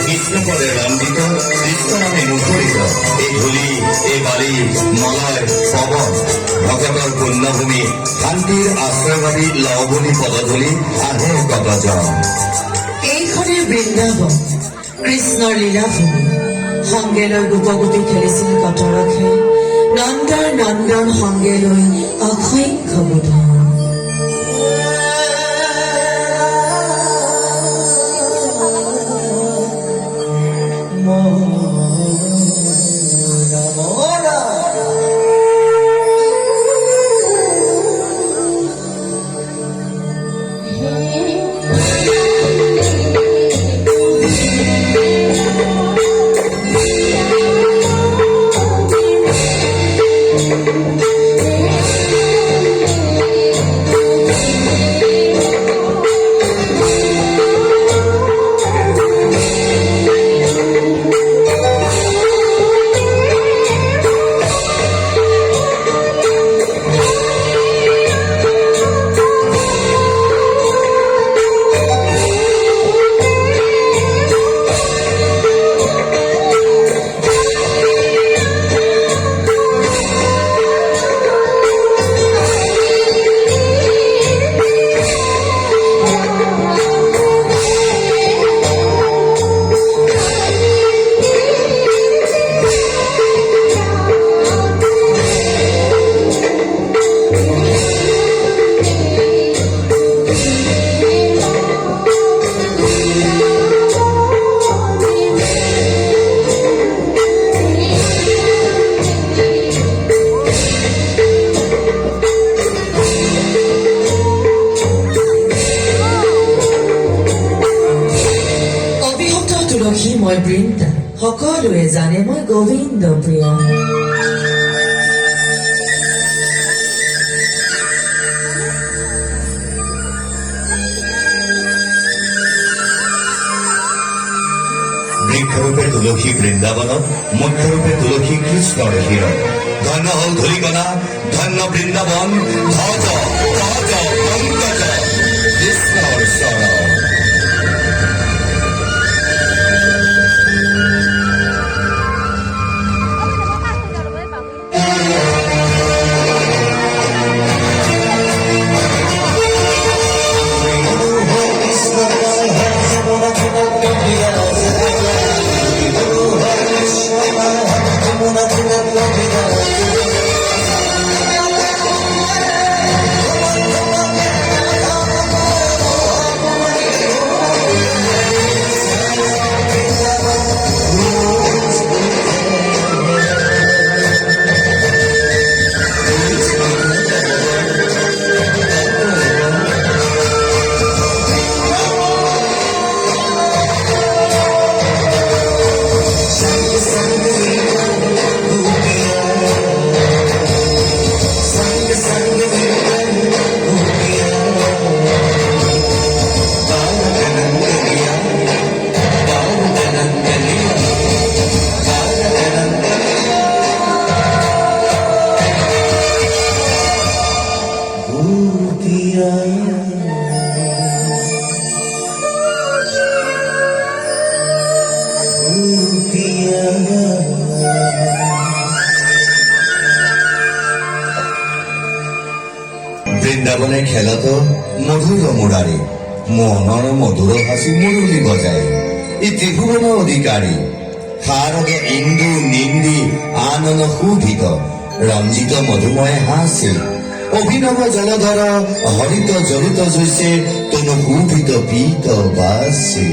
কৃষ্ণপদে রঞ্জিত কৃষ্ণ নামে মুখরিত এই ধূলি এই বালি মলয় পবন ভগতৰ পুণ্যভূমি শান্তিৰ আশ্ৰয়বাদী লৱণী পদধূলি আহে কবজন। এইখনে বৃন্দাবন কৃষ্ণৰ লীলাভূমি। সংগে লৈ গোপগোপী খেলিছিল কটৰখে, নন্দৰ নন্দন সংগে লৈ অসংখ্য বোধন। মই বৃন্দা, সকলোৱে জানে মই গোবিন্দ প্ৰিয়া। বৃক্ষৰূপে তুলসী বৃন্দাবনত, মুখ্যৰূপে তুলসী কৃষ্ণৰ হৃদয়। ধন্য হল ধূলিকণা, ধন্য বৃন্দাবন, ধজ ধজ পংকজ কৃষ্ণৰ চৰণ। বৃন্দাবনে খেলত মধুর মুরাৰী মোহনৰ মধুৰ হাসি মুরলী বজায় ই ত্রিভুবন অধিকারী শারদ ইন্দু নিন্দি আনন শোভিত ৰঞ্জিত মধুময় হাসি অভিনব জলধর হরিত জলিত জৈছে তনু শোভিত পীত বাসী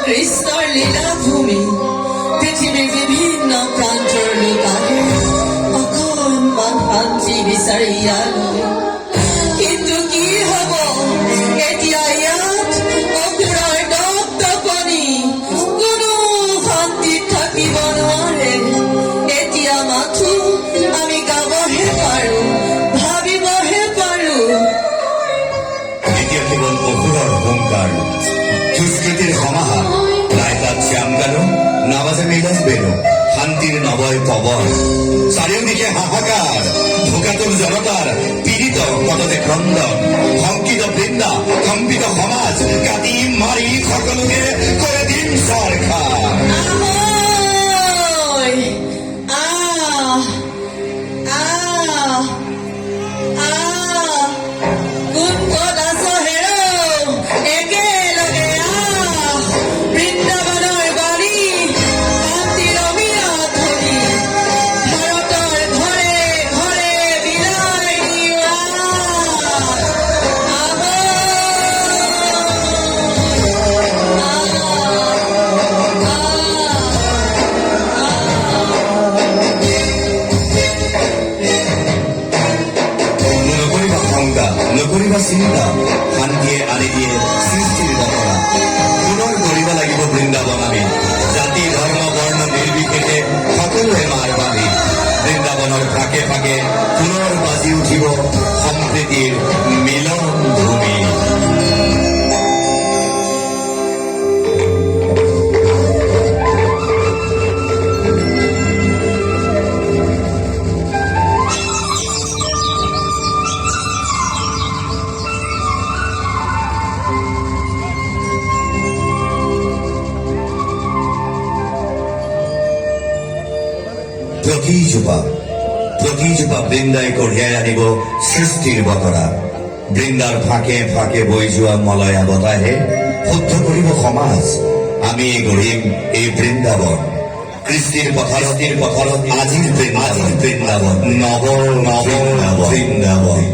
কৃষ্ণৰ লীলাভূমি পৃথিৱীৰ বিভিন্ন প্ৰান্তৰ লোক আহে অকণমান শান্তি দুৱাৰ দুষ্কৃতিৰ সমাহাৰ নাই তাত শ্যাম গানো নাবাজে মিলন বেণু শান্তিৰ নবয় পৱন চাৰিওদিশে হাহাকাৰ ভোকাতুৰ জনতাৰ পীড়িত পদতে ক্ৰন্দন শংকিত বৃন্দা কম্পিত সমাজ কাটি মাৰি সকলোকে কৰে দিম চৰকাৰ Ahoy! Ah! Ah! Ah! কোন ক'ত আছ হেৰ' একেলগে আহ! বৃন্দাবনৰ বাৰী, শান্তিৰ অবিৰত ধ্বনি, ভাৰতৰ ঘৰে ঘৰে বিলাই দিওঁ আহ! নকৰিবা শংকা নকৰিবা চিন্তা শান্তিয়ে আনি দিয়ে সৃষ্টিৰ বতৰা পুনৰ কৰিব লাগিব বৃন্দাবন আমি জাতি ধৰ্ম বৰ্ণ নিৰ্বিশেষে সকলোৱে মাৰ বান্ধি বৃন্দাবনৰ ফাঁকে ফাঁকে পুনৰ বাজি উঠিব সম্প্ৰীতিৰ মিলন ভূমি প্ৰতিজোপা বৃন্দাই কঢ়িয়াই আনিব সৃষ্টিৰ বতৰা বৃন্দাৰ ফাঁকে ফাঁকে বৈ যোৱা মলয়া বতাহে শুদ্ধ কৰিব সমাজ আমি গঢ়িম এই বৃন্দাবন কৃষ্টিৰ পথাৰত আজিৰ বৃন্দাবন নৱ বৃন্দাবন